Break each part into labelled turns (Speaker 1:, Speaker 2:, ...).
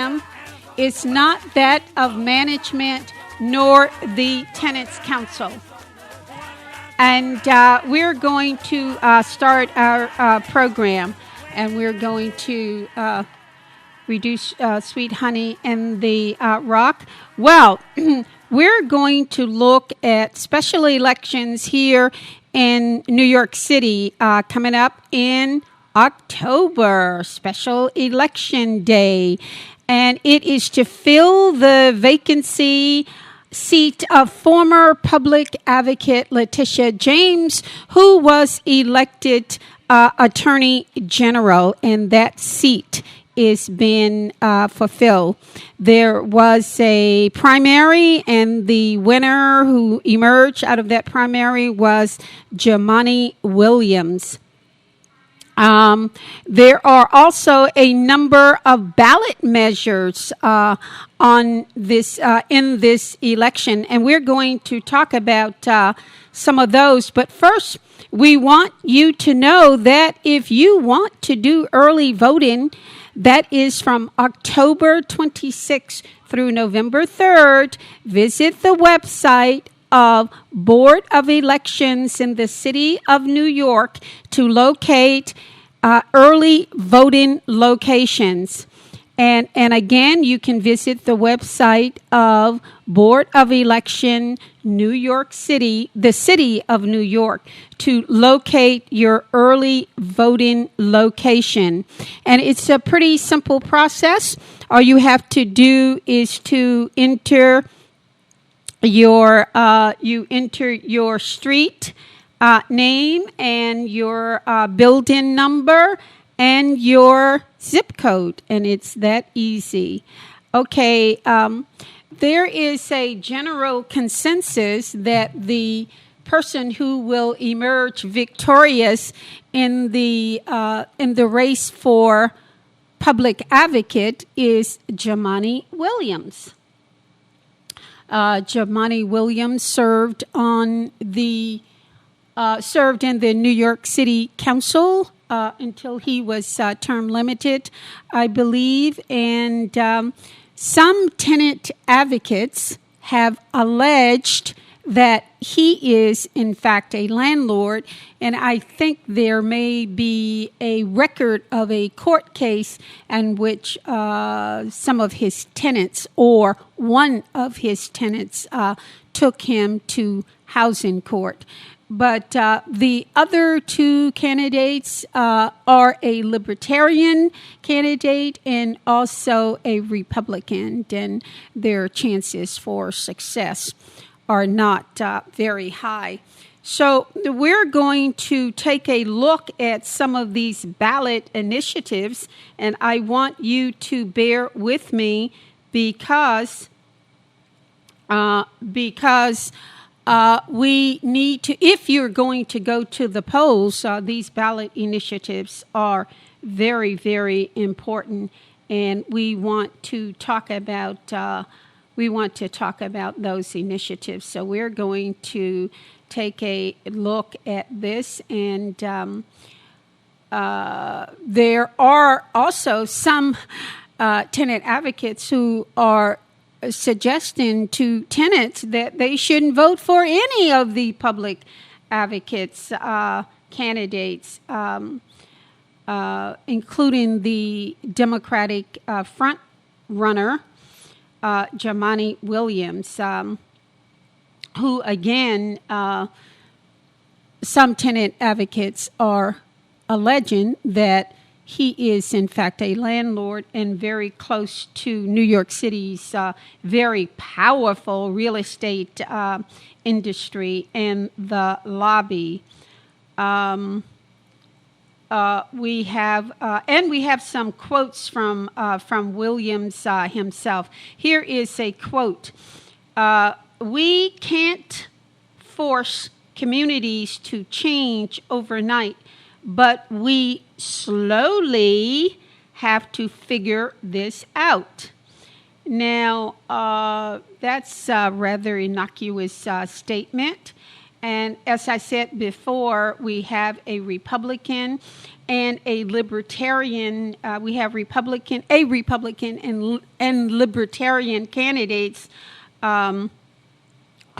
Speaker 1: program is not that of management nor the Tenants Council. And we're going to start our program, and we're going to reduce Sweet Honey and the Rock. Well, we're going to look at special elections here in New York City coming up in October, Special Election Day. And it is to fill the vacancy seat of former public advocate Letitia James, who was elected Attorney General, and that seat is being fulfilled. There was a primary, and the winner who emerged out of that primary was Jumaane Williams. There are also a number of ballot measures on this in this election, and we're going to talk about some of those. But first, we want you to know that if you want to do early voting, that is from October 26th through November 3rd. Visit the website of Board of Elections in the city of New York to locate early voting locations. And again, you can visit the website of Board of Election New York City, the city of New York, to locate your early voting location. And it's a pretty simple process. All you have to do is to enter your street name and your building number and your zip code, and it's that easy. Okay, there is a general consensus that the person who will emerge victorious in the race for public advocate is Jumaane Williams. Jumaane Williams served in the New York City Council until he was term limited, I believe. And some tenant advocates have alleged that he is, in fact, a landlord. And I think there may be a record of a court case in which some of his tenants or one of his tenants took him to housing court. But the other two candidates are a Libertarian candidate and also a Republican, and their chances for success are not very high. So we're going to take a look at some of these ballot initiatives, and I want you to bear with me because we need to, if you're going to go to the polls, these ballot initiatives are very, very important, and we want to talk about those initiatives. So we're going to take a look at this, and there are also some tenant advocates who are suggesting to tenants that they shouldn't vote for any of the public advocates candidates, including the Democratic front runner, Jumaane Williams, who, again, some tenant advocates are alleging that he is, in fact, a landlord and very close to New York City's very powerful real estate industry and the lobby. We have some quotes from Williams himself. Here is a quote. We can't force communities to change overnight, but we slowly have to figure this out. Now, that's a rather innocuous statement. And as I said before, we have a Republican and a Libertarian. We have a Republican and Libertarian candidates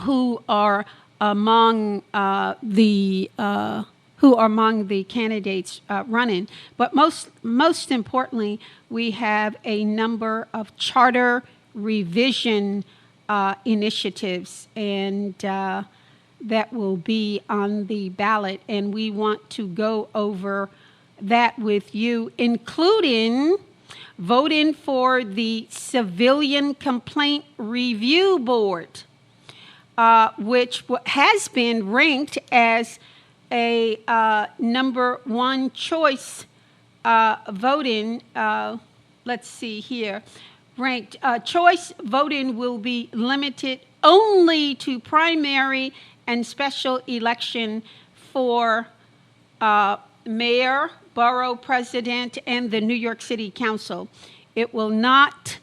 Speaker 1: who are among the candidates running. But most importantly, we have a number of charter revision initiatives, and that will be on the ballot. And we want to go over that with you, including voting for the Civilian Complaint Review Board, which has been ranked as a number one choice voting. Let's see here. Ranked choice voting will be limited only to primary and special election for mayor, borough president, and the New York City Council. It will not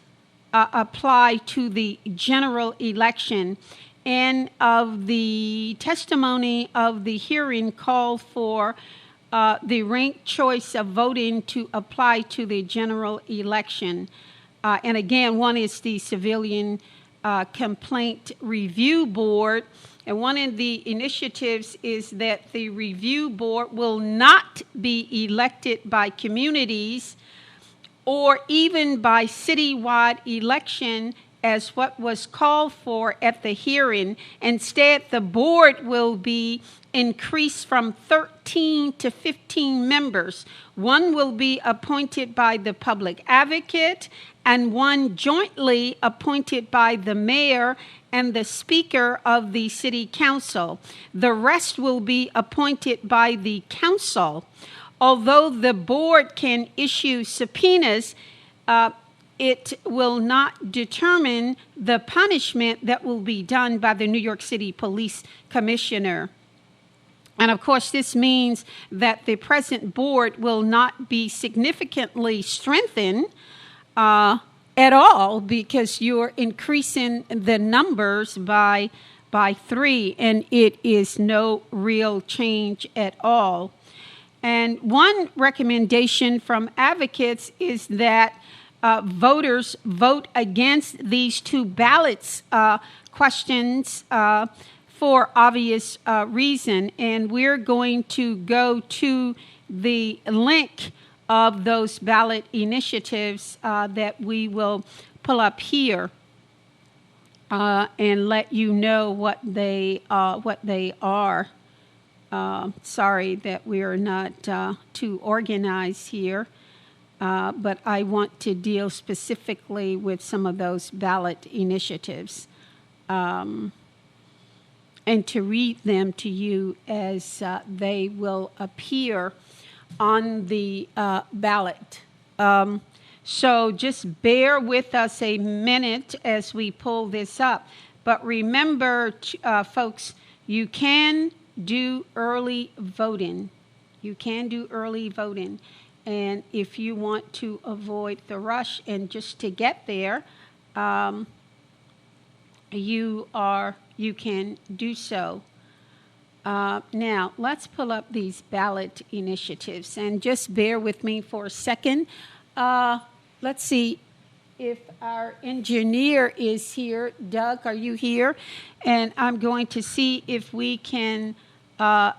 Speaker 1: apply to the general election. And of the testimony of the hearing called for the ranked choice of voting to apply to the general election. And again, one is the Civilian Complaint Review Board. And one of the initiatives is that the review board will not be elected by communities or even by citywide election as what was called for at the hearing. Instead, the board will be increased from 13 to 15 members. One will be appointed by the public advocate and one jointly appointed by the mayor and the speaker of the city council. The rest will be appointed by the council. Although the board can issue subpoenas, it will not determine the punishment that will be done by the New York City Police Commissioner. And of course, this means that the present board will not be significantly strengthened at all, because you're increasing the numbers by 3, and it is no real change at all. And one recommendation from advocates is that voters vote against these two ballots questions for obvious reason. And we're going to go to the link of those ballot initiatives that we will pull up here and let you know what they are. Sorry that we are not too organized here, but I want to deal specifically with some of those ballot initiatives and to read them to you as they will appear on the ballot. So just bear with us a minute as we pull this up. But remember, folks, you can do early voting. You can do early voting. And if you want to avoid the rush and just to get there, you can do so. Now, let's pull up these ballot initiatives and just bear with me for a second. Let's see if our engineer is here. Doug, are you here? And I'm going to see if we can, have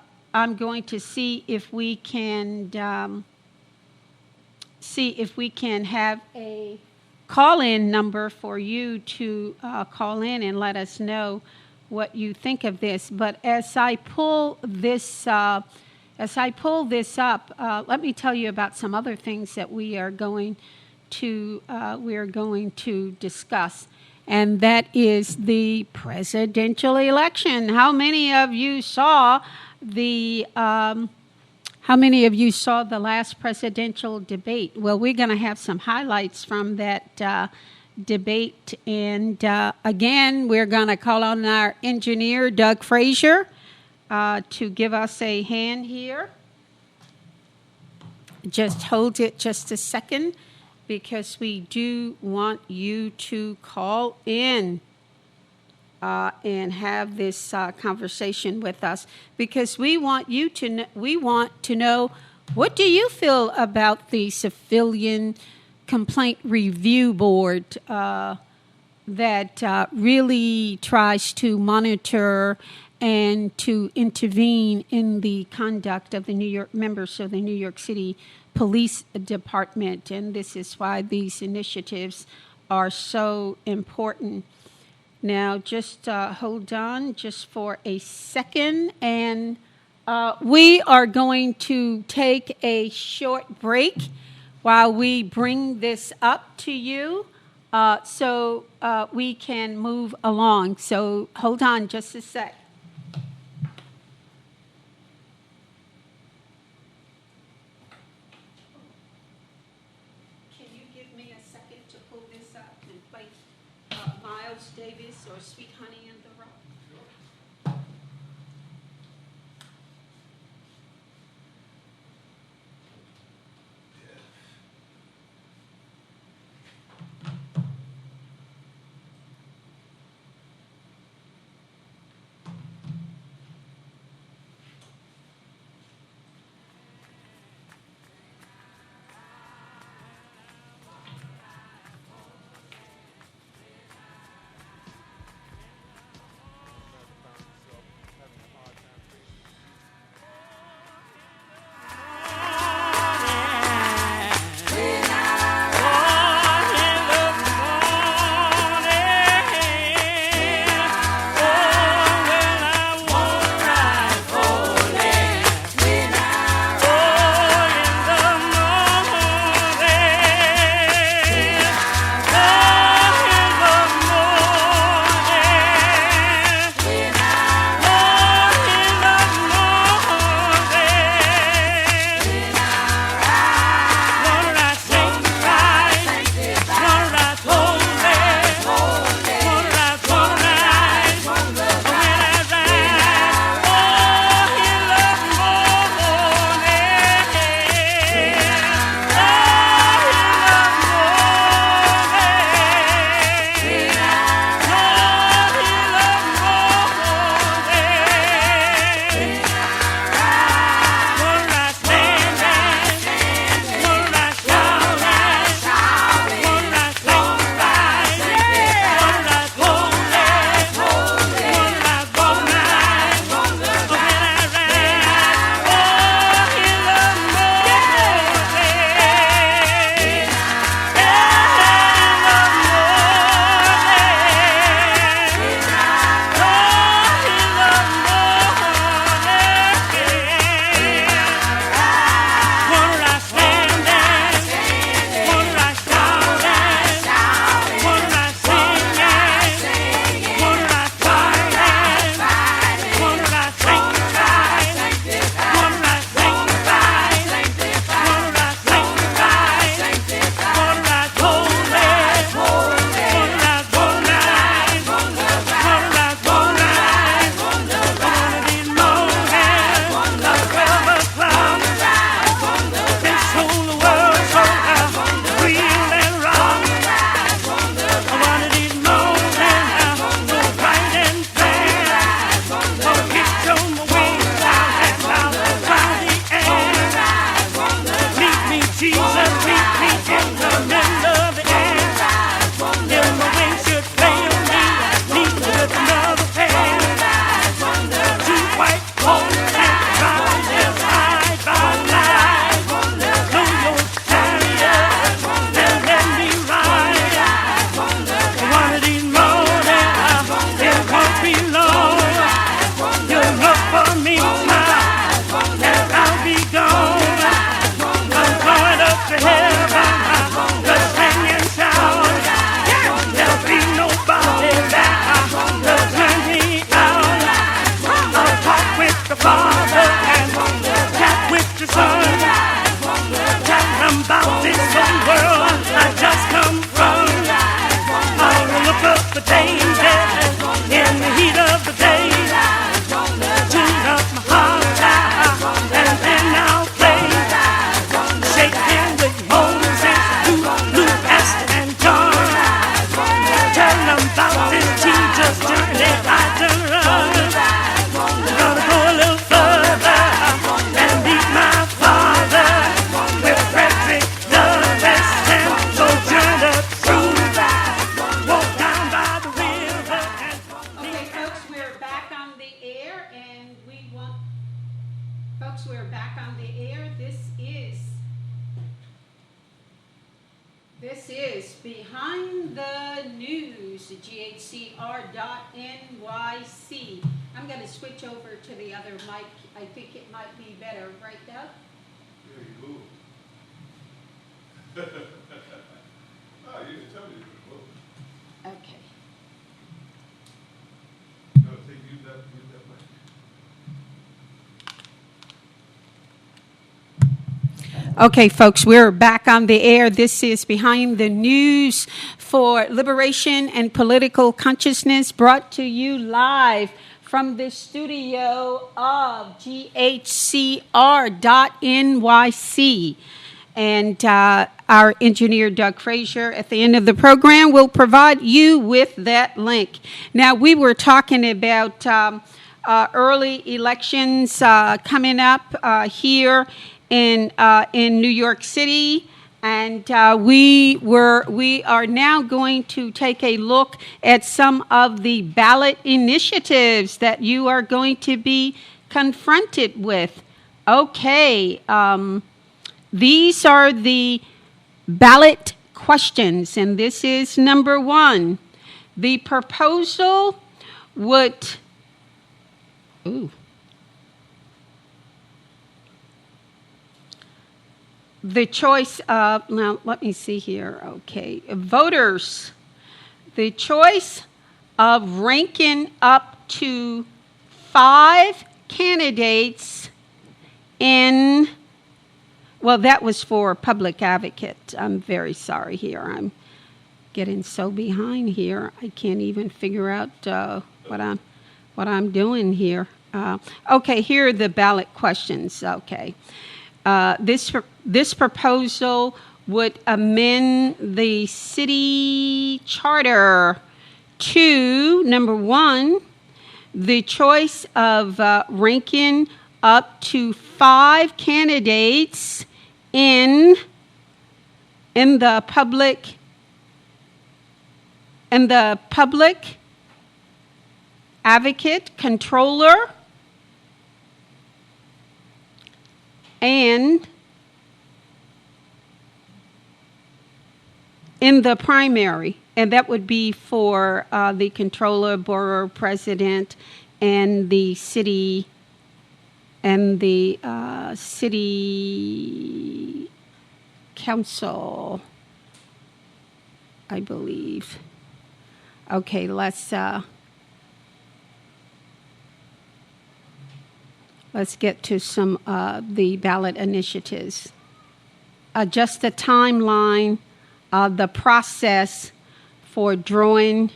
Speaker 1: a call-in number for you to call in and let us know what you think of this. But as I pull this up, let me tell you about some other things that we are going to discuss, and that is the presidential election. How many of you saw the last presidential debate? Well, we're going to have some highlights from that debate, and again, we're going to call on our engineer, Doug Frazier, to give us a hand here. Just hold it just a second, because we do want you to call in. and have this conversation with us, because we want you to we want to know, what do you feel about the Civilian Complaint Review Board that really tries to monitor and to intervene in the conduct of the New York members of the New York City Police Department. And this is why these initiatives are so important. Now, just hold on just for a second, and we are going to take a short break while we bring this up to you, so we can move along. So hold on just a sec. Can you give me a second to pull this up and play Miles Davis or Sweet Honey in the Rock? GHCR.NYC. I'm going to switch over to the other mic. I think it might be better, right, Doug?
Speaker 2: Yeah, you move. Oh, you didn't tell me you could move.
Speaker 1: Okay.
Speaker 2: No, use that mic.
Speaker 1: Okay, folks, we're back on the air. This is Behind the News for Liberation and Political Consciousness, brought to you live from the studio of GHCR.NYC. And our engineer, Doug Frazier, at the end of the program will provide you with that link. Now, we were talking about early elections coming up here in New York City, and we are now going to take a look at some of the ballot initiatives that you are going to be confronted with. Okay, these are the ballot questions, and this is number one. The proposal would the choice of, now let me see here, okay, voters, the choice of ranking up to 5 candidates in, well, that was for public advocate. I'm very sorry here. I'm getting so behind here. I can't even figure out what I'm doing here. Okay, here are the ballot questions. Okay. This proposal would amend the city charter to, number one, the choice of ranking up to 5 candidates in the public advocate, controller, and in the primary, and that would be for the controller, borough president, and the city city council, I believe. Okay, let's get to some of the ballot initiatives. Just a timeline of the process for drawing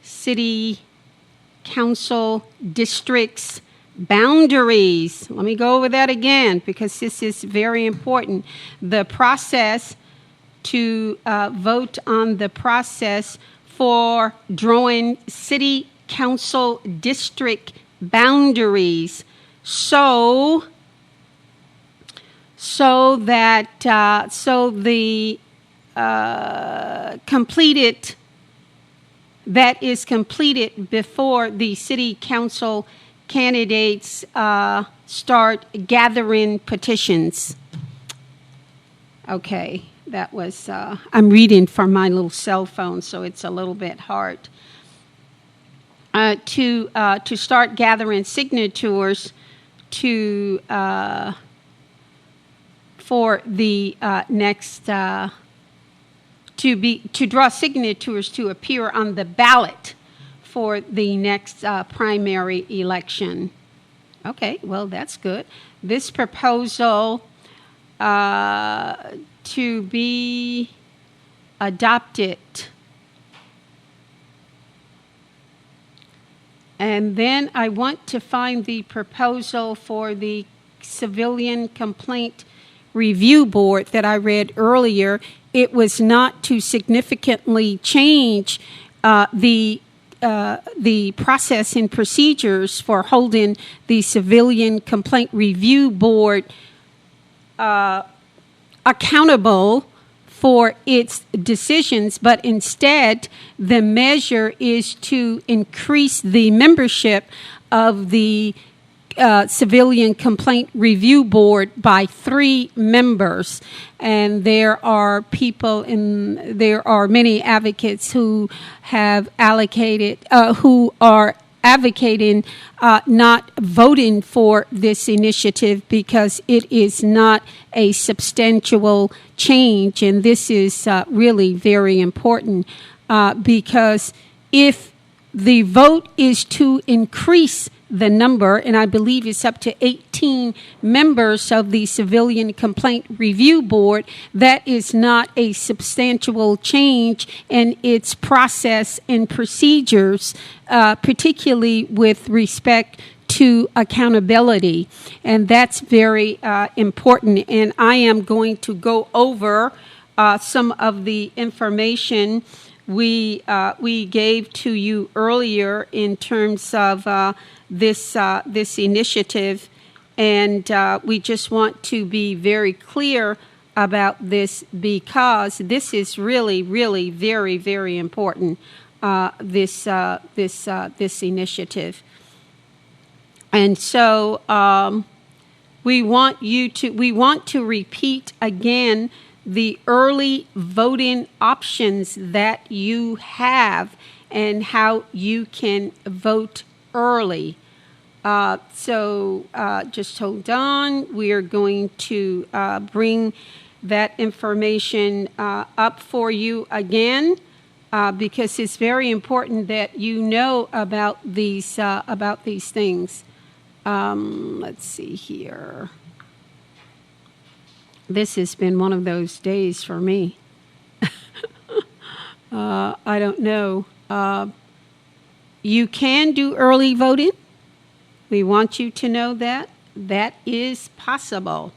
Speaker 1: city council districts boundaries. Let me go over that again because this is very important. The process to vote on the process for drawing city council district boundaries so the completed, that is completed before the city council candidates start gathering petitions. Okay, that was, I'm reading from my little cell phone, so it's a little bit hard. To start gathering signatures for the next to draw signatures to appear on the ballot for the next primary election. Okay, well, that's good. This proposal to be adopted. And then I want to find the proposal for the Civilian Complaint Review Board that I read earlier. It was not to significantly change the process and procedures for holding the Civilian Complaint Review Board accountable for its decisions, but instead the measure is to increase the membership of the Civilian Complaint Review Board by 3 members, and there are many advocates who have who are advocating not voting for this initiative because it is not a substantial change, and this is really very important because if the vote is to increase the number, and I believe it's up to 18 members of the Civilian Complaint Review Board, that is not a substantial change in its process and procedures, particularly with respect to accountability. And that's very important. And I am going to go over some of the information we gave to you earlier in terms of this initiative, and we just want to be very clear about this because this is really, really very, very important. This initiative, and so we want to repeat again the early voting options that you have and how you can vote early. So just hold on. We are going to bring that information up for you again because it's very important that you know about these things. Let's see here. This has been one of those days for me. I don't know. You can do early voting. We want you to know that. That is possible.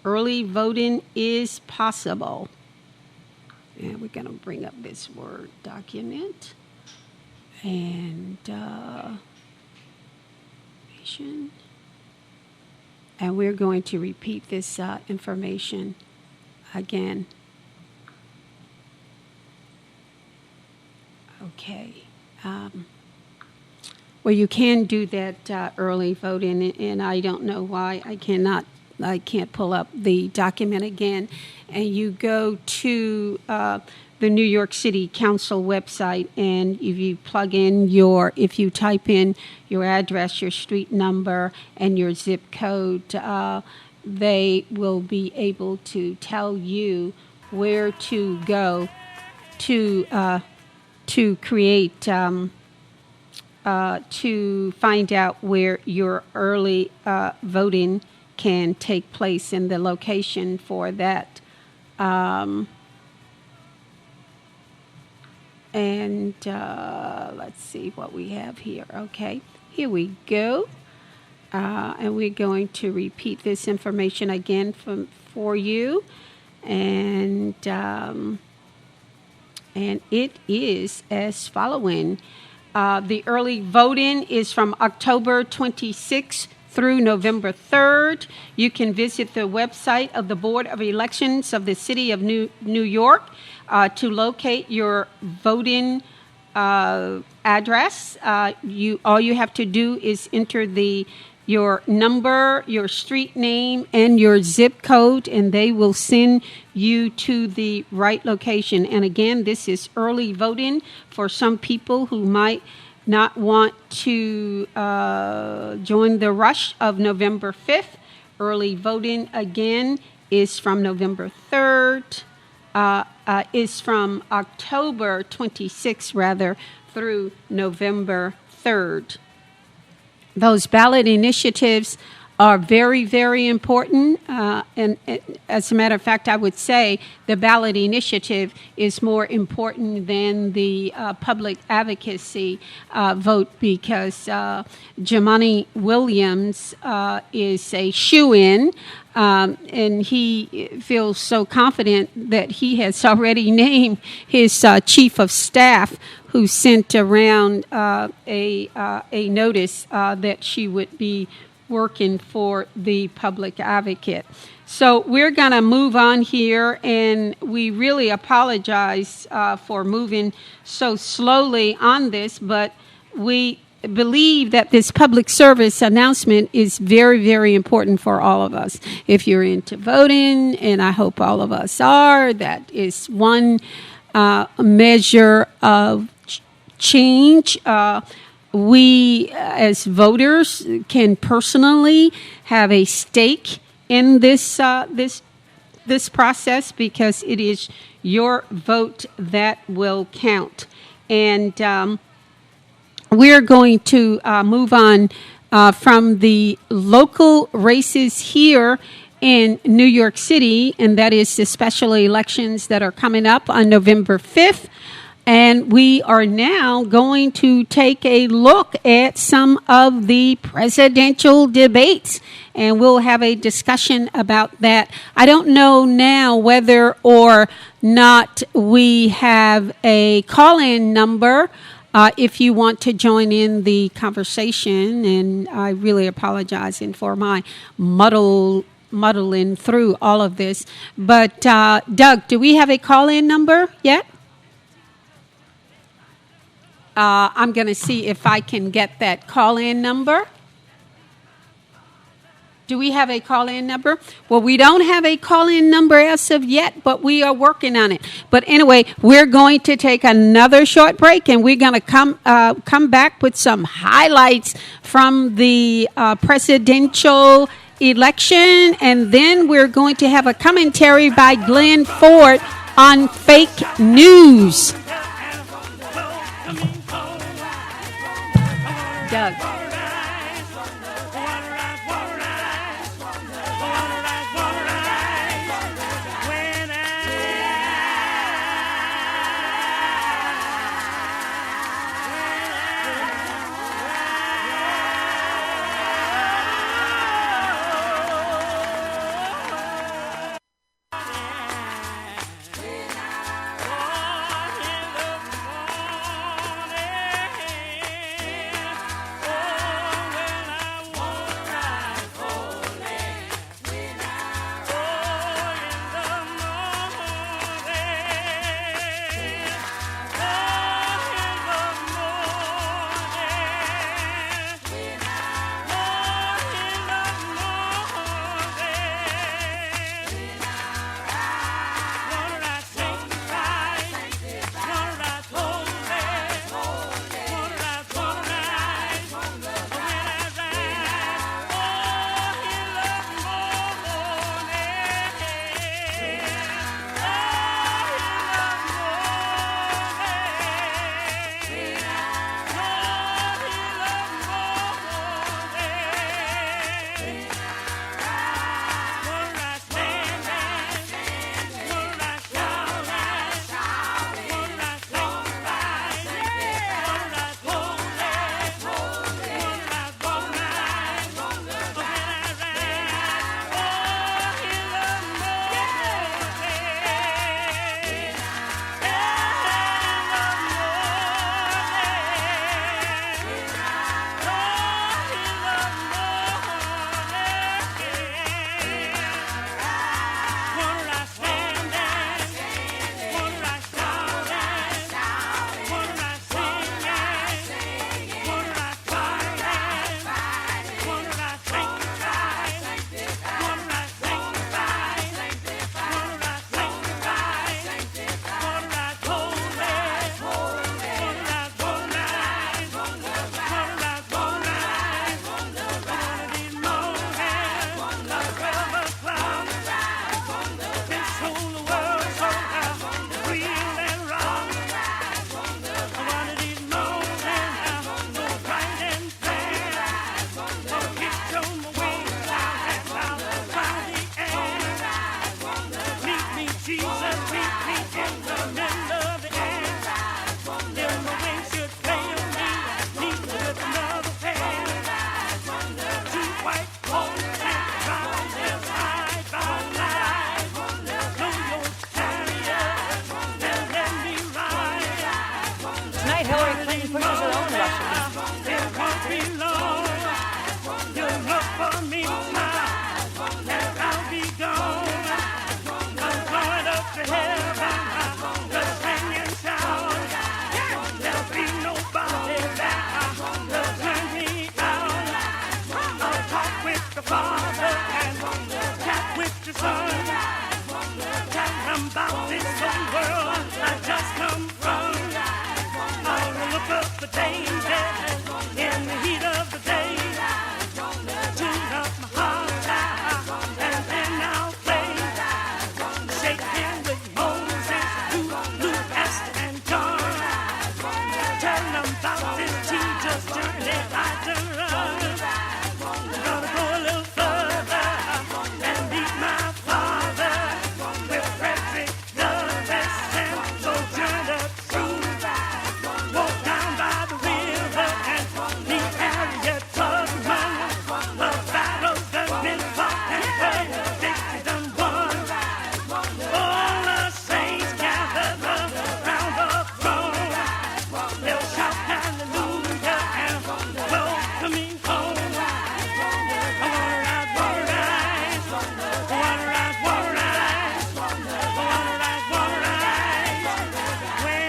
Speaker 1: Early voting is possible. And we're going to bring up this Word document. And we're going to repeat this information again. Okay. Well, you can do that early voting, and I don't know why I can't pull up the document again. And you go to the New York City Council website, and if you type in your address, your street number, and your zip code, they will be able to tell you where to go to create, to find out where your early voting can take place in the location for that. Let's see what we have here. Okay, here we go. And we're going to repeat this information again for you. And it is as following. The early voting is from October 26th through November 3rd. You can visit the website of the Board of Elections of the City of New York to locate your voting address. All you have to do is enter your number, your street name, and your zip code, and they will send you to the right location. And again, this is early voting for some people who might not want to join the rush of November 5th. Early voting, again, is from November 3rd, is from October 26th, through November 3rd. Those ballot initiatives are very, very important. And as a matter of fact, I would say the ballot initiative is more important than the public advocacy vote because Jumaane Williams is a shoo-in, and he feels so confident that he has already named his chief of staff, who sent around a notice that she would be working for the public advocate. So we're going to move on here, and we really apologize for moving so slowly on this, but we believe that this public service announcement is very, very important for all of us. If you're into voting, and I hope all of us are, that is one measure of change. We, as voters, can personally have a stake in this process, because it is your vote that will count. And we're going to move on from the local races here in New York City, and that is the special elections that are coming up on November 5th. And we are now going to take a look at some of the presidential debates, and we'll have a discussion about that. I don't know now whether or not we have a call-in number if you want to join in the conversation, and I really apologize for my muddling through all of this. But Doug, do we have a call-in number yet? I'm going to see if I can get that call-in number. Do we have a call-in number? Well, we don't have a call-in number as of yet, but we are working on it. But anyway, we're going to take another short break, and we're going to come back with some highlights from the presidential election, and then we're going to have a commentary by Glenn Ford on fake news. Doug.
Speaker 3: this old world I just come from. I'll look up the danger in the heat of the day. Tune up my heart and then I'll play. Shake hands with Moses, Luke, Esther, and John. Tell them about this Jesus journey I done run. Gonna go a little further and meet my Father with Frederick Douglass and Sojourner Truth. Walk down by the river and meet Harriet Tubman. The battles that been fought and the victory done won. All the saints gathered around the throne. They'll shout hallelujah and welcome me home. I wanna ride, wanna ride. Wanna ride, wanna ride. Wanna ride, wanna ride. When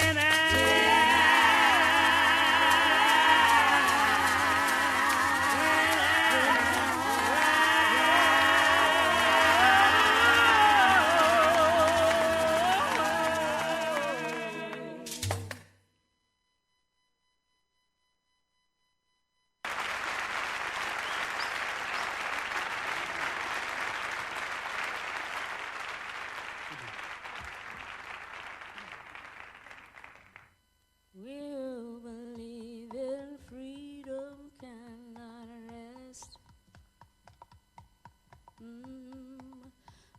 Speaker 4: We'll believe in freedom cannot rest.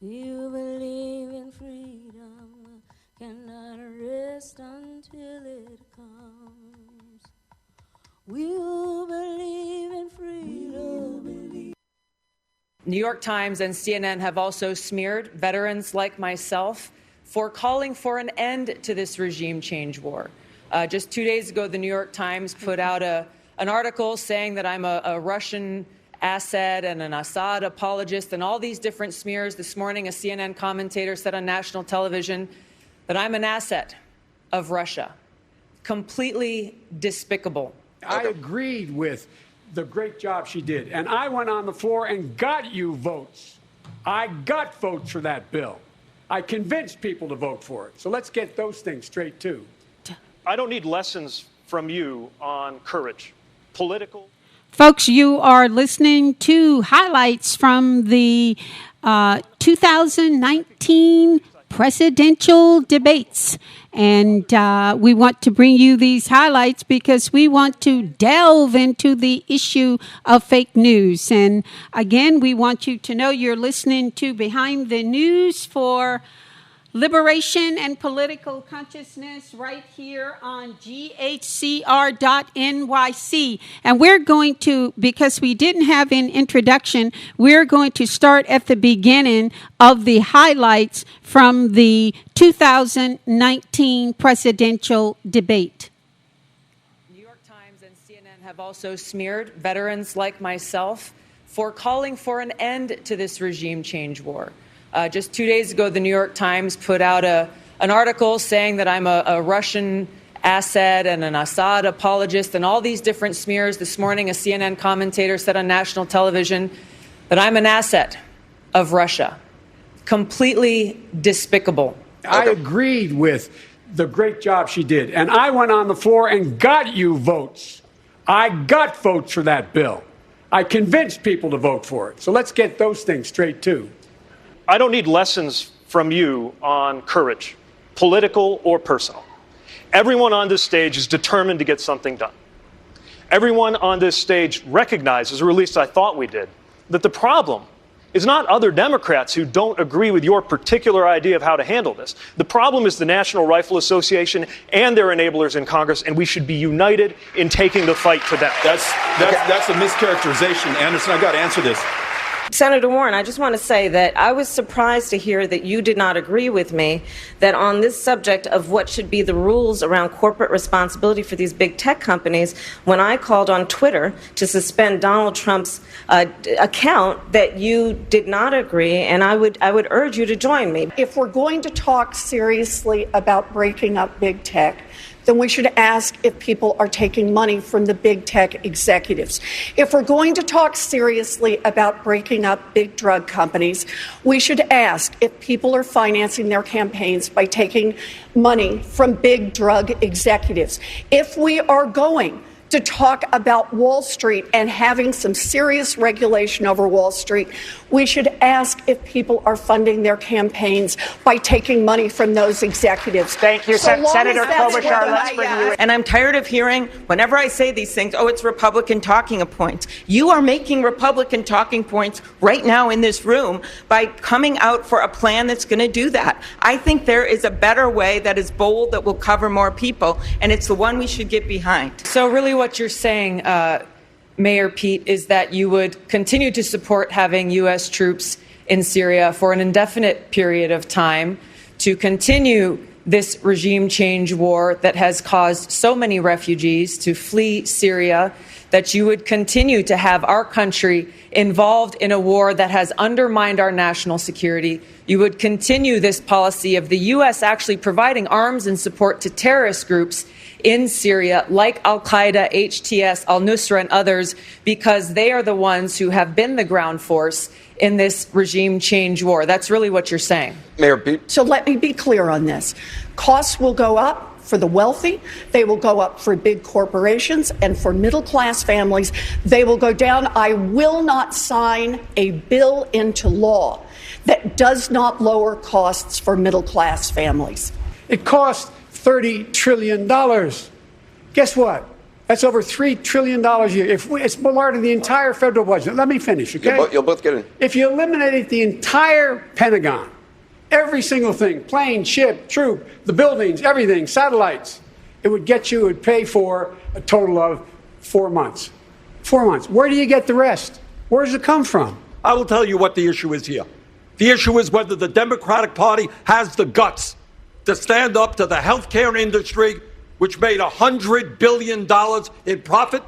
Speaker 4: You believe in freedom cannot rest until it comes. We'll believe in freedom.
Speaker 5: New York Times and CNN have also smeared veterans like myself for calling for an end to this regime change war. Just 2 days ago, the New York Times put out an article saying that I'm a Russian asset and an Assad apologist and all these different smears. This morning, a CNN commentator said on national television that I'm an asset of Russia. Completely despicable.
Speaker 6: I agreed with the great job she did, and I went on the floor and got you votes. I got votes for that bill. I convinced people to vote for it. So let's get those things straight, too.
Speaker 7: I don't need lessons from you on courage, political.
Speaker 1: Folks, you are listening to highlights from the 2019 presidential debates. And we want to bring you these highlights because we want to delve into the issue of fake news. And again, we want you to know you're listening to Behind the News for Liberation and Political Consciousness right here on ghcr.nyc. And we're going to, because we didn't have an introduction, we're going to start at the beginning of the highlights from the 2019 presidential debate.
Speaker 5: New York Times and CNN have also smeared veterans like myself for calling for an end to this regime change war. Just 2 days ago, the New York Times put out an article saying that I'm a Russian asset and an Assad apologist and all these different smears. This morning, a CNN commentator said on national television that I'm an asset of Russia. Completely despicable.
Speaker 6: I agreed with the great job she did, and I went on the floor and got you votes. I got votes for that bill. I convinced people to vote for it. So let's get those things straight, too.
Speaker 7: I don't need lessons from you on courage, political or personal. Everyone on this stage is determined to get something done. Everyone on this stage recognizes, or at least I thought we did, that the problem is not other Democrats who don't agree with your particular idea of how to handle this. The problem is the National Rifle Association and their enablers in Congress, and we should be united in taking the fight to them.
Speaker 2: That's a mischaracterization, Anderson. I got to answer this.
Speaker 8: Senator Warren, I just want to say that I was surprised to hear that you did not agree with me that on this subject of what should be the rules around corporate responsibility for these big tech companies, when I called on Twitter to suspend Donald Trump's account, that you did not agree, and I would urge you to join me.
Speaker 9: If we're going to talk seriously about breaking up big tech, then we should ask if people are taking money from the big tech executives. If we're going to talk seriously about breaking up big drug companies, we should ask if people are financing their campaigns by taking money from big drug executives. If we are going to talk about Wall Street and having some serious regulation over Wall Street, we should ask if people are funding their campaigns by taking money from those executives.
Speaker 10: Thank you,
Speaker 9: So long
Speaker 10: Senator
Speaker 9: as that's
Speaker 10: Klobuchar.
Speaker 9: what
Speaker 10: Let's
Speaker 9: I,
Speaker 10: bring you in.
Speaker 11: And I'm tired of hearing, whenever I say these things, oh, it's Republican talking points. You are making Republican talking points right now in this room by coming out for a plan that's going to do that. I think there is a better way that is bold, that will cover more people, and it's the one we should get behind.
Speaker 5: So really what you're saying, Mayor Pete, is that you would continue to support having U.S. troops in Syria for an indefinite period of time to continue this regime change war that has caused so many refugees to flee Syria, that you would continue to have our country involved in a war that has undermined our national security. You would continue this policy of the U.S. actually providing arms and support to terrorist groups in Syria, like al-Qaeda, HTS, al-Nusra, and others, because they are the ones who have been the ground force in this regime change war. That's really what you're saying.
Speaker 2: Mayor Pete.
Speaker 9: So let me be clear on this. Costs will go up for the wealthy. They will go up for big corporations, and for middle-class families, they will go down. I will not sign a bill into law that does not lower costs for middle-class families.
Speaker 6: It costs $30 trillion. Guess what? That's over $3 trillion a year. It's more than the entire federal budget. Let me finish, okay?
Speaker 2: You'll both get in.
Speaker 6: If you eliminated the entire Pentagon, every single thing, plane, ship, troop, the buildings, everything, satellites, it would pay for a total of 4 months. 4 months. Where do you get the rest? Where does it come from?
Speaker 12: I will tell you what the issue is here. The issue is whether the Democratic Party has the guts to stand up to the healthcare industry, which made $100 billion in profit,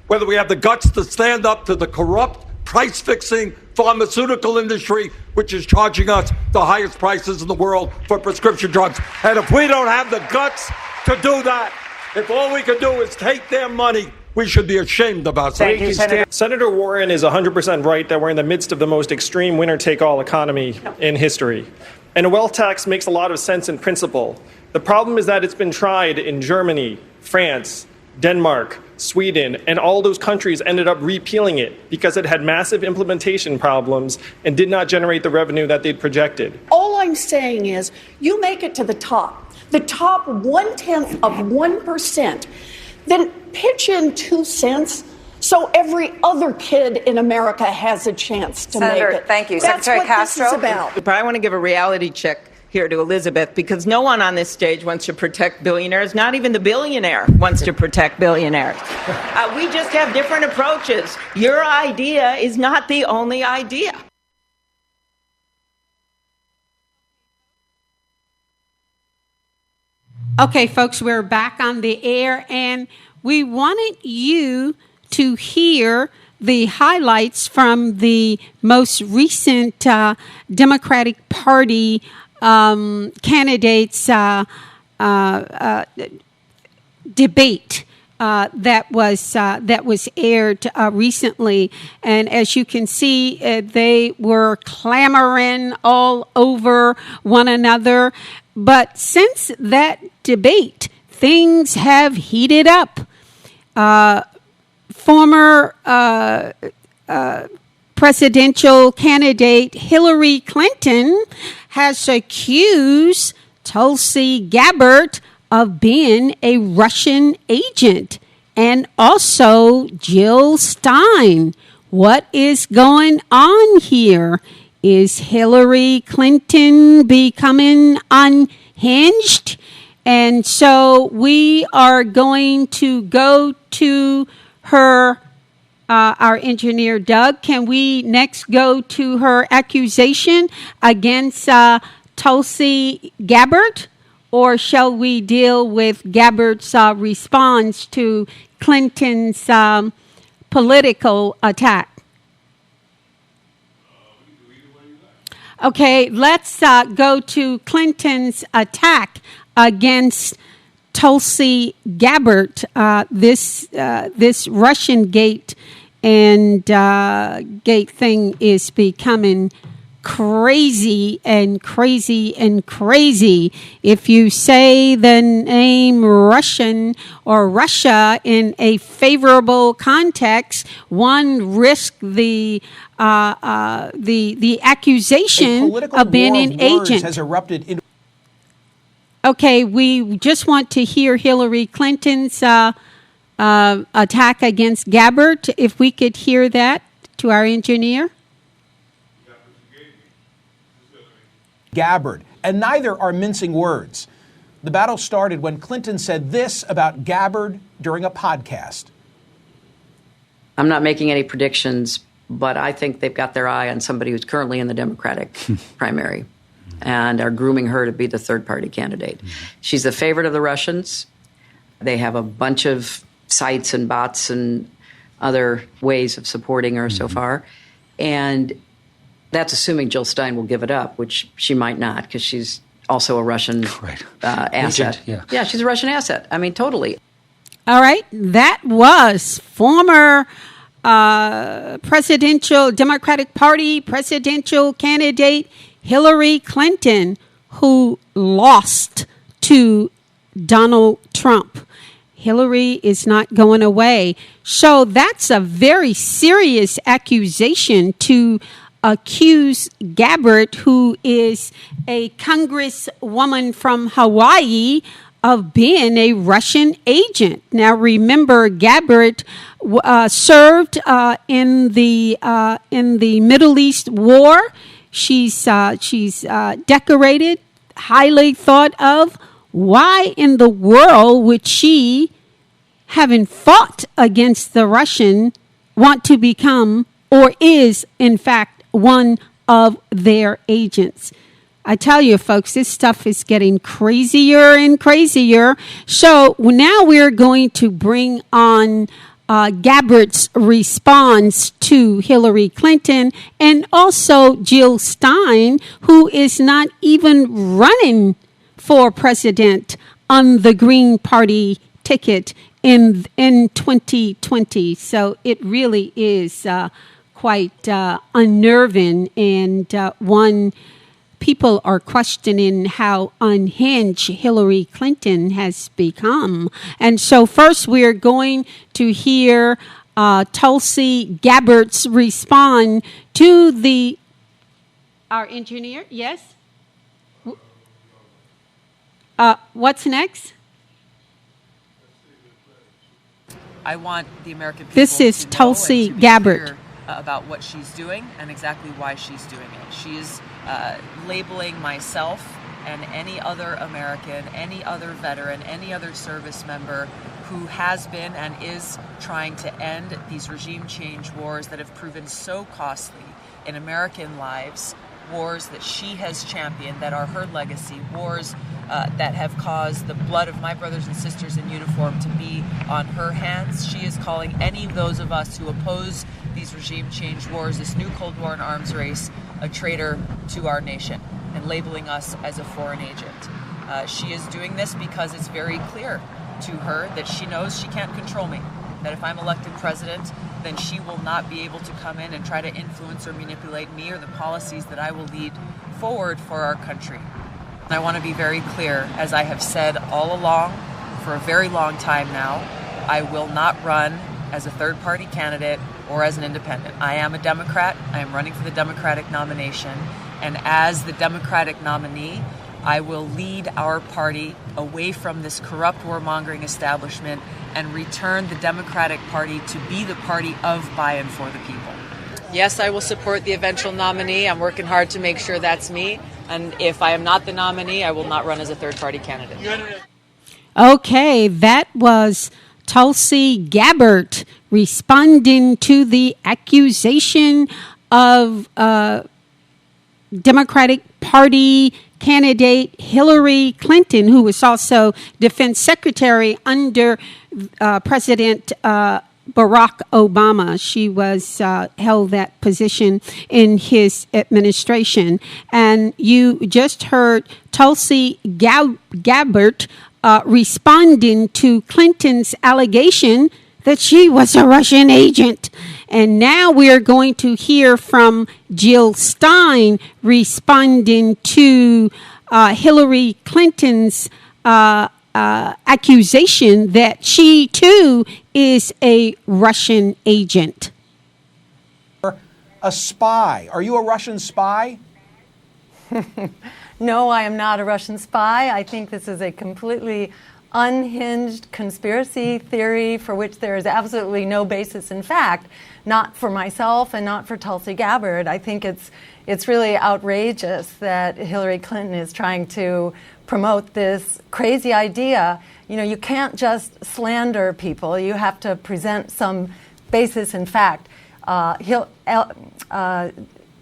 Speaker 12: whether we have the guts to stand up to the corrupt, price-fixing pharmaceutical industry, which is charging us the highest prices in the world for prescription drugs. And if we don't have the guts to do that, if all we can do is take their money, we should be ashamed about
Speaker 10: Thank you, Senator.
Speaker 13: Senator Warren is 100% right that we're in the midst of the most extreme winner-take-all economy in history. And a wealth tax makes a lot of sense in principle. The problem is that it's been tried in Germany, France, Denmark, Sweden, and all those countries ended up repealing it because it had massive implementation problems and did not generate the revenue that they'd projected.
Speaker 9: All I'm saying is you make it to the top 0.1%, then pitch in 2 cents so every other kid in America has a chance to
Speaker 10: Senator,
Speaker 9: make it.
Speaker 10: thank you.
Speaker 9: That's
Speaker 10: Secretary
Speaker 9: what
Speaker 10: Castro?
Speaker 9: this is about.
Speaker 11: But I want to give a reality check here to Elizabeth, because no one on this stage wants to protect billionaires. Not even the billionaire wants to protect billionaires. We just have different approaches. Your idea is not the only idea.
Speaker 1: Okay, folks, we're back on the air, and we wanted you to hear the highlights from the most recent Democratic Party candidates debate that was aired recently. And as you can see, they were clamoring all over one another. But since that debate, things have heated up. Former presidential candidate Hillary Clinton has accused Tulsi Gabbard of being a Russian agent, and also Jill Stein. What is going on here? Is Hillary Clinton becoming unhinged? And so we are going to go to her, our engineer Doug. Can we next go to her accusation against Tulsi Gabbard? Or shall we deal with Gabbard's response to Clinton's political attack? Okay, let's go to Clinton's attack against Tulsi Gabbard. This Russian gate and gate thing is becoming crazy and crazy and crazy. If you say the name Russian or Russia in a favorable context, one risks the accusation of being an agent.
Speaker 10: Has erupted into.
Speaker 1: Okay, we just want to hear Hillary Clinton's attack against Gabbard. If we could hear that to our engineer.
Speaker 10: Gabbard, and neither are mincing words. The battle started when Clinton said this about Gabbard during a podcast.
Speaker 14: I'm not making any predictions, but I think they've got their eye on somebody who's currently in the Democratic primary and are grooming her to be the third-party candidate. She's the favorite of the Russians. They have a bunch of sites and bots and other ways of supporting her so far. And that's assuming Jill Stein will give it up, which she might not, because she's also a Russian asset.
Speaker 15: Agent, yeah.
Speaker 14: She's a Russian asset. I mean, totally.
Speaker 1: All right. That was former Democratic Party presidential candidate Hillary Clinton, who lost to Donald Trump. Hillary is not going away. So that's a very serious accusation to accuse Gabbard, who is a congresswoman from Hawaii, of being a Russian agent. Now, remember, Gabbard served in the Middle East War. She's decorated, highly thought of. Why in the world would she, having fought against the Russian, want to become, or is in fact, one of their agents? I tell you, folks, this stuff is getting crazier and crazier. So now we're going to bring on Gabbard's response to Hillary Clinton and also Jill Stein, who is not even running for president on the Green Party ticket in 2020. So it really is quite unnerving, and one people are questioning how unhinged Hillary Clinton has become. And so first we're going to hear Tulsi Gabbard's respond to our engineer. Yes? What's next?
Speaker 5: I want the American people
Speaker 1: This is
Speaker 5: to know
Speaker 1: Tulsi
Speaker 5: and to be
Speaker 1: Gabbard.
Speaker 5: clear about what she's doing and exactly why she's doing it. She is labeling myself and any other American, any other veteran, any other service member who has been and is trying to end these regime change wars that have proven so costly in American lives, wars that she has championed, that are her legacy, wars that have caused the blood of my brothers and sisters in uniform to be on her hands. She is calling any of those of us who oppose these regime change wars, this new Cold War and arms race, a traitor to our nation and labeling us as a foreign agent. She is doing this because it's very clear to her that she knows she can't control me, that if I'm elected president, then she will not be able to come in and try to influence or manipulate me or the policies that I will lead forward for our country. And I want to be very clear, as I have said all along for a very long time now, I will not run as a third-party candidate or as an independent. I am a Democrat. I am running for the Democratic nomination. And as the Democratic nominee, I will lead our party away from this corrupt warmongering establishment and return the Democratic Party to be the party of, by, and for the people. Yes, I will support the eventual nominee. I'm working hard to make sure that's me. And if I am not the nominee, I will not run as a third-party candidate.
Speaker 1: Okay, that was Tulsi Gabbard responding to the accusation of Democratic Party candidate Hillary Clinton, who was also Defense Secretary under President Barack Obama. She was held that position in his administration. And you just heard Tulsi Gabbard responding to Clinton's allegation that she was a Russian agent. And now we are going to hear from Jill Stein responding to Hillary Clinton's accusation that she too is a Russian agent.
Speaker 10: A spy. Are you a Russian spy?
Speaker 15: No, I am not a Russian spy. I think this is a completely unhinged conspiracy theory for which there is absolutely no basis in fact, not for myself and not for Tulsi Gabbard. I think it's really outrageous that Hillary Clinton is trying to promote this crazy idea. You know, you can't just slander people. You have to present some basis in fact.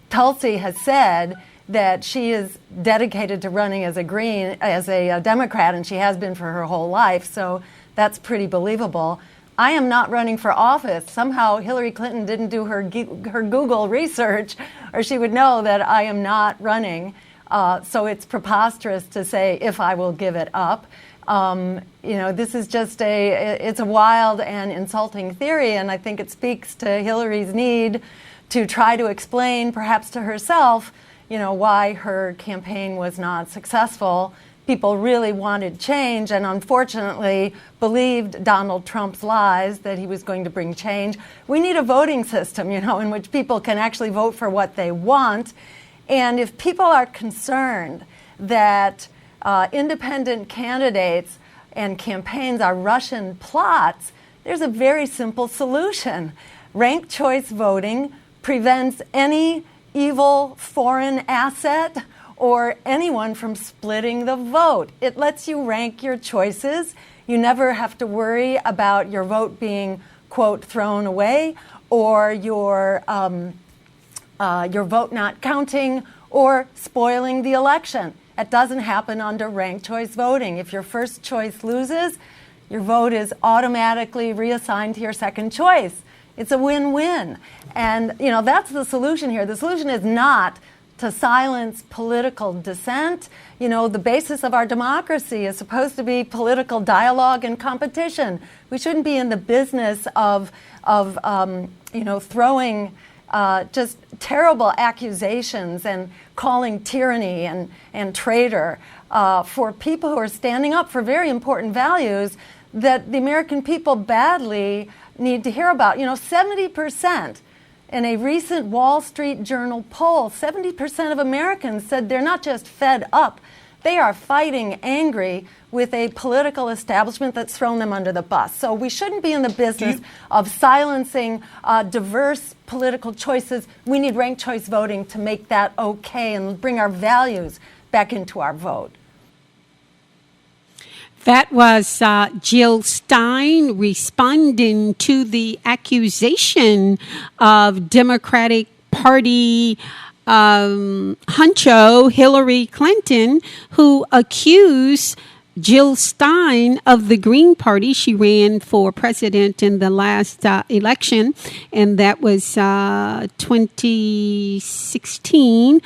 Speaker 15: Tulsi has said that she is dedicated to running as a Democrat, and she has been for her whole life, so that's pretty believable. I am not running for office. Somehow Hillary Clinton didn't do her Google research, or she would know that I am not running. So it's preposterous to say if I will give it up. This is just it's a wild and insulting theory, and I think it speaks to Hillary's need to try to explain, perhaps to herself, why her campaign was not successful. People really wanted change and unfortunately believed Donald Trump's lies that he was going to bring change. We need a voting system, in which people can actually vote for what they want. And if people are concerned that independent candidates and campaigns are Russian plots, there's a very simple solution. Ranked choice voting prevents any evil foreign asset or anyone from splitting the vote. It lets you rank your choices. You never have to worry about your vote being, quote, thrown away, or your vote not counting, or spoiling the election. It doesn't happen under ranked choice voting. If your first choice loses, your vote is automatically reassigned to your second choice. It's a win-win. And, that's the solution here. The solution is not to silence political dissent. The basis of our democracy is supposed to be political dialogue and competition. We shouldn't be in the business of throwing just terrible accusations and calling tyranny and traitor for people who are standing up for very important values that the American people badly need to hear about. 70%. In a recent Wall Street Journal poll, 70% of Americans said they're not just fed up, they are fighting angry with a political establishment that's thrown them under the bus. So we shouldn't be in the business of silencing diverse political choices. We need ranked choice voting to make that okay and bring our values back into our vote.
Speaker 1: That was Jill Stein responding to the accusation of Democratic Party huncho Hillary Clinton, who accused Jill Stein of the Green Party. She ran for president in the last election, and that was 2016.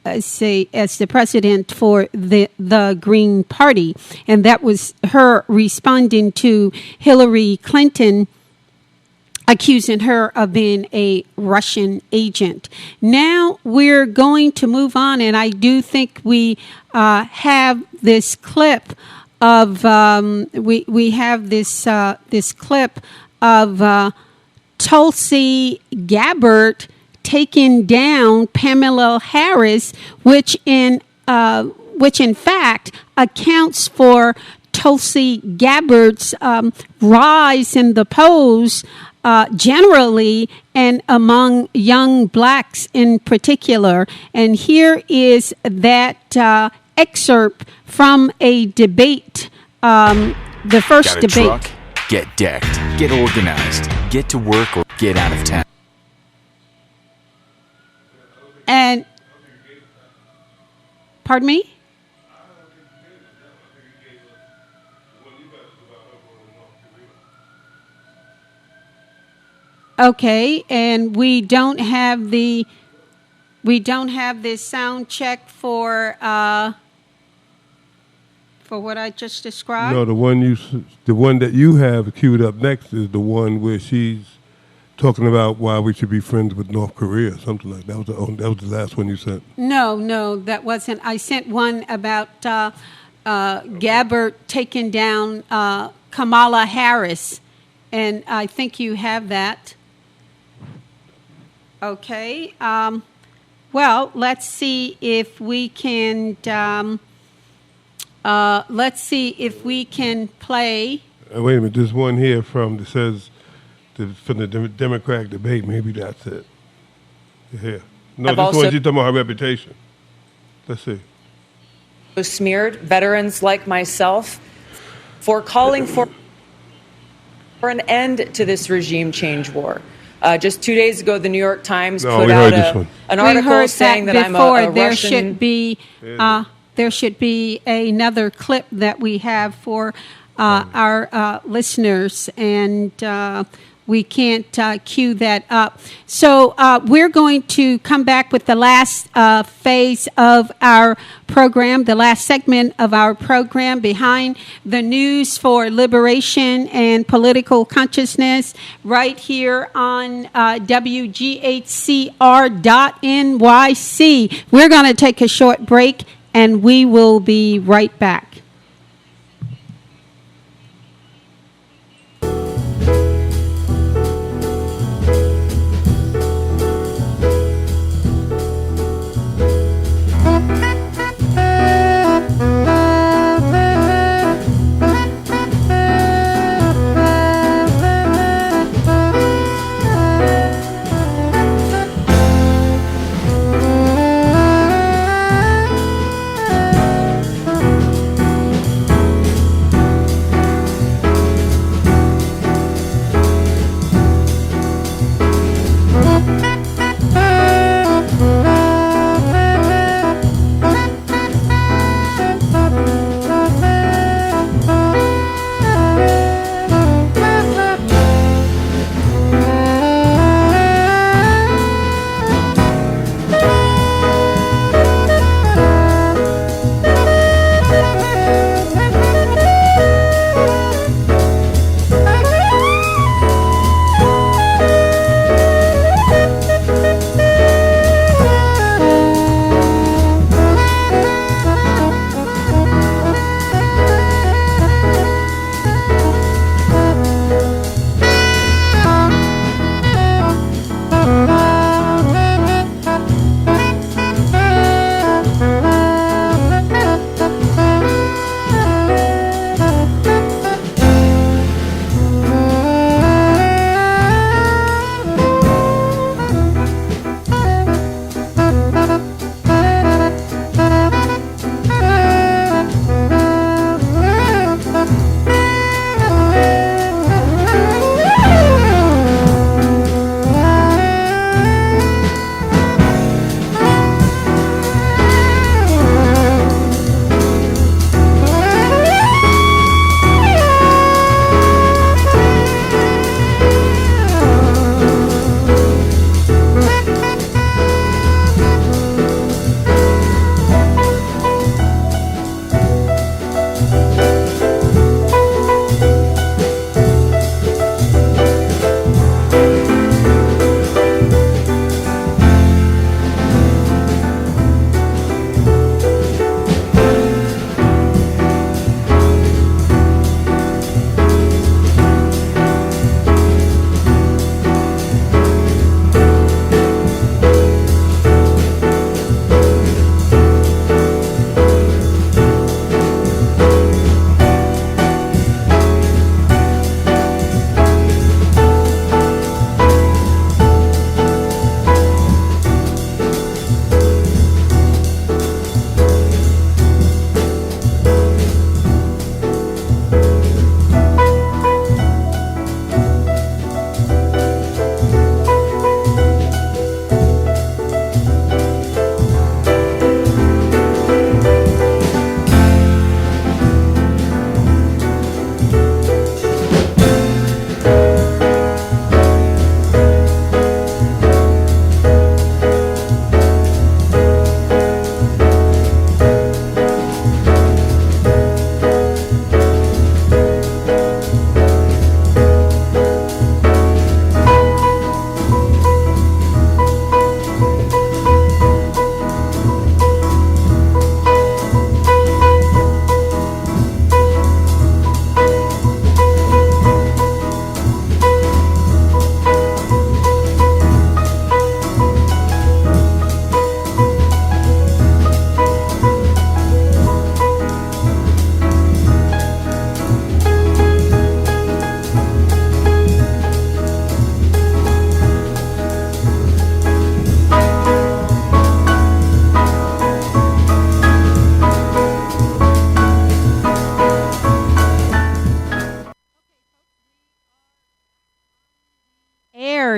Speaker 1: As the president for the Green Party. And that was her responding to Hillary Clinton, accusing her of being a Russian agent. Now we're going to move on, and I do think we have this clip of we have this clip of Tulsi Gabbard taking down Kamala Harris, which in fact accounts for Tulsi Gabbard's rise in the polls generally and among young blacks in particular. And here is that excerpt from a debate, the first
Speaker 16: Got a
Speaker 1: debate.
Speaker 16: Truck? Get decked. Get organized. Get to work or get out of town.
Speaker 1: And, pardon me? Okay, and we don't have the sound check for for what I just described?
Speaker 2: No, the one that you have queued up next is the one where she's talking about why we should be friends with North Korea, something like that. That was the last one you sent.
Speaker 1: No, that wasn't. I sent one about Gabbard taking down Kamala Harris, and I think you have that. Okay. Well, let's see if we can. Let's see if we can play.
Speaker 2: Wait a minute. There's one here that says from the Democratic debate. Maybe that's it. Here. No, this one's you talking about her reputation. Let's see.
Speaker 5: Smeared veterans like myself for calling for an end to this regime change war. Just 2 days ago, the New York Times put out an article saying that I'm a
Speaker 1: there
Speaker 5: Russian.
Speaker 1: There should be another clip that we have for our listeners, and we can't cue that up. So we're going to come back with the last phase of our program, the last segment of our program, Behind the News for Liberation and Political Consciousness, right here on WGHCR.NYC. We're going to take a short break, and we will be right back.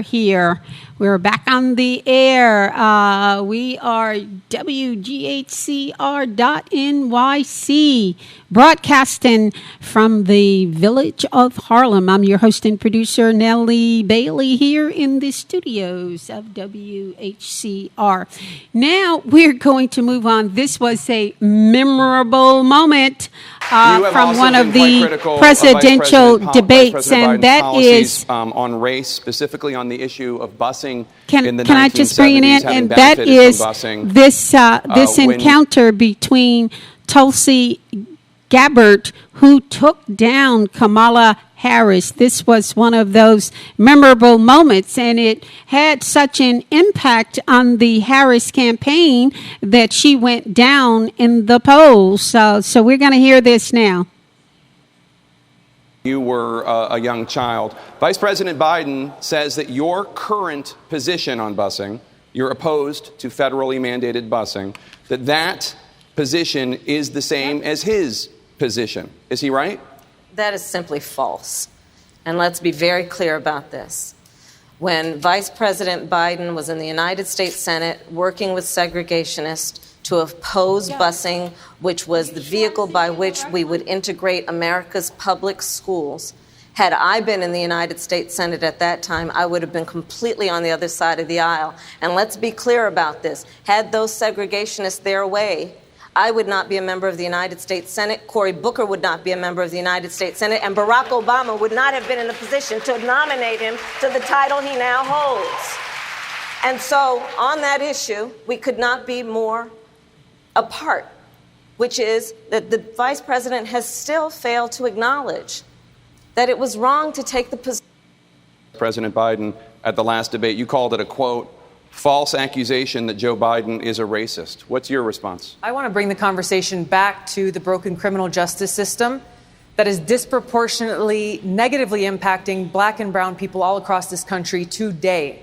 Speaker 1: here. We're back on the air. We are WGHCR.NYC, broadcasting from the village of Harlem. I'm your host and producer, Nellie Bailey, here in the studios of WHCR. Now we're going to move on. This was a memorable moment from one of the presidential debates, and that is
Speaker 17: on race, specifically on the issue of busing.
Speaker 1: Can I just bring it in? And that is this encounter between Tulsi Gabbard, who took down Kamala Harris. This was one of those memorable moments, and it had such an impact on the Harris campaign that she went down in the polls. So we're going to hear this now.
Speaker 17: You were a young child. Vice President Biden says that your current position on busing, you're opposed to federally mandated busing, that position is the same as his position. Is he right?
Speaker 8: That is simply false. And let's be very clear about this. When Vice President Biden was in the United States Senate working with segregationists to oppose busing, which was the vehicle by which we would integrate America's public schools. Had I been in the United States Senate at that time, I would have been completely on the other side of the aisle. And let's be clear about this. Had those segregationists their way, I would not be a member of the United States Senate, Cory Booker would not be a member of the United States Senate, and Barack Obama would not have been in a position to nominate him to the title he now holds. And so, on that issue, we could not be more apart, which is that the vice president has still failed to acknowledge that it was wrong to take the position.
Speaker 17: President Biden, at the last debate, you called it a, quote, false accusation that Joe Biden is a racist. What's your response?
Speaker 5: I want to bring the conversation back to the broken criminal justice system that is disproportionately negatively impacting black and brown people all across this country today.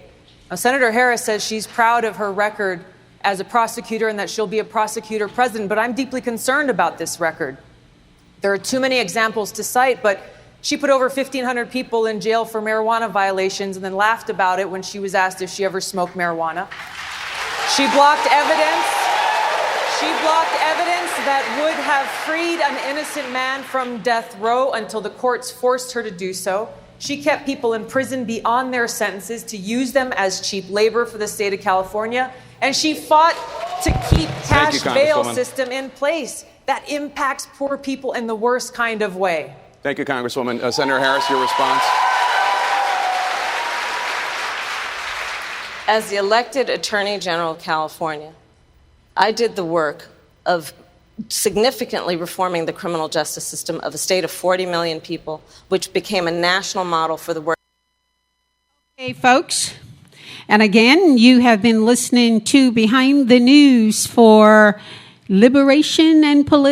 Speaker 5: Now, Senator Harris says she's proud of her record as a prosecutor and that she'll be a prosecutor president, but I'm deeply concerned about this record. There are too many examples to cite, but she put over 1,500 people in jail for marijuana violations and then laughed about it when she was asked if she ever smoked marijuana. She blocked evidence. She blocked evidence that would have freed an innocent man from death row until the courts forced her to do so. She kept people in prison beyond their sentences to use them as cheap labor for the state of California. And she fought to keep cash bail system in place that impacts poor people in the worst kind of way.
Speaker 17: Thank you, Congresswoman. Senator Harris, your response?
Speaker 8: As the elected Attorney General of California, I did the work of significantly reforming the criminal justice system of a state of 40 million people, which became a national model for the work.
Speaker 1: Hey, folks. And again, you have been listening to Behind the News for Liberation and Political.